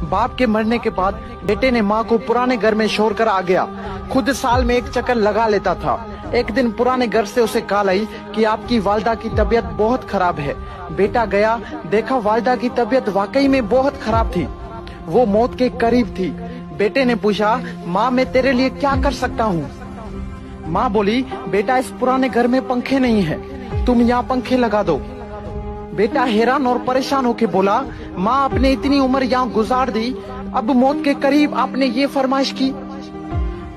बाप के मरने के बाद बेटे ने माँ को पुराने घर में छोड़कर आ गया। खुद साल में एक चक्कर लगा लेता था। एक दिन पुराने घर से उसे कॉल आई कि आपकी वालिदा की तबीयत बहुत खराब है। बेटा गया, देखा वालिदा की तबीयत वाकई में बहुत खराब थी, वो मौत के करीब थी। बेटे ने पूछा, माँ मैं तेरे लिए क्या कर सकता हूँ? माँ बोली, बेटा इस पुराने घर में पंखे नहीं है, तुम यहाँ पंखे लगा दो। बेटा हैरान और परेशान होके बोला, माँ आपने इतनी उम्र यहाँ गुजार दी, अब मौत के करीब आपने ये फरमाइश की।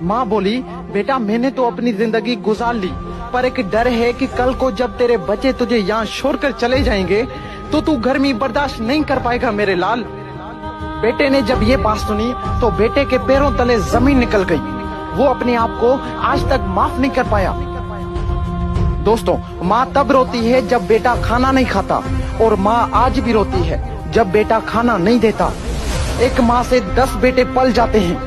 माँ बोली, बेटा मैंने तो अपनी जिंदगी गुजार ली, पर एक डर है कि कल को जब तेरे बच्चे तुझे यहाँ छोड़कर चले जाएंगे तो तू गर्मी बर्दाश्त नहीं कर पाएगा मेरे लाल। बेटे ने जब ये बात सुनी तो बेटे के पैरों तले जमीन निकल गई। वो अपने आप को आज तक माफ नहीं कर पाया। दोस्तों, माँ तब रोती है जब बेटा खाना नहीं खाता, और माँ आज भी रोती है जब बेटा खाना नहीं देता। एक माँ से 10 बेटे पल जाते हैं,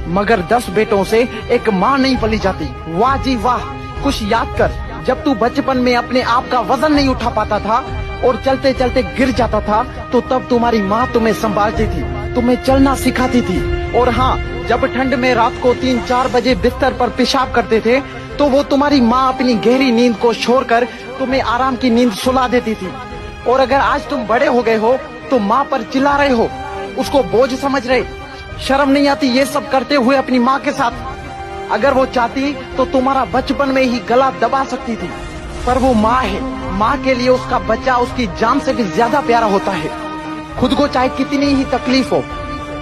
मगर 10 बेटों से एक माँ नहीं पली जाती। वाह जी वाह। कुछ याद कर, जब तू बचपन में अपने आप का वजन नहीं उठा पाता था और चलते चलते गिर जाता था, तो तब तुम्हारी माँ तुम्हें संभालती थी, तुम्हें चलना सिखाती थी। और हाँ, जब ठंड में रात को 3-4 बजे बिस्तर पर पेशाब करते थे तो वो तुम्हारी माँ अपनी गहरी नींद को छोड़कर तुम्हें आराम की नींद सुला देती थी। और अगर आज तुम बड़े हो गए हो तो माँ पर चिल्ला रहे हो, उसको बोझ समझ रहे, शर्म नहीं आती ये सब करते हुए अपनी माँ के साथ? अगर वो चाहती तो तुम्हारा बचपन में ही गला दबा सकती थी, पर वो माँ है। माँ के लिए उसका बच्चा उसकी जान से भी ज्यादा प्यारा होता है। खुद को चाहे कितनी ही तकलीफ हो,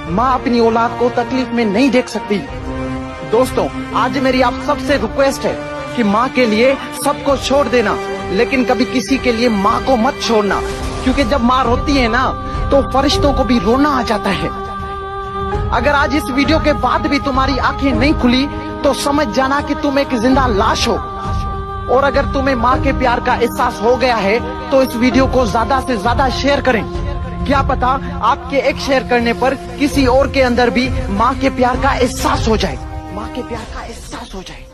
माँ अपनी औलाद को तकलीफ में नहीं देख सकती। दोस्तों, आज मेरी आप सबसे रिक्वेस्ट है कि माँ के लिए सबको छोड़ देना, लेकिन कभी किसी के लिए माँ को मत छोड़ना, क्योंकि जब माँ रोती है ना तो फरिश्तों को भी रोना आ जाता है। अगर आज इस वीडियो के बाद भी तुम्हारी आंखें नहीं खुली तो समझ जाना कि तुम एक जिंदा लाश हो। और अगर तुम्हें माँ के प्यार का एहसास हो गया है तो इस वीडियो को ज्यादा से ज्यादा शेयर करें। क्या पता आपके एक शेयर करने पर किसी और के अंदर भी माँ के प्यार का एहसास हो जाए, माँ के प्यार का एहसास हो जाए।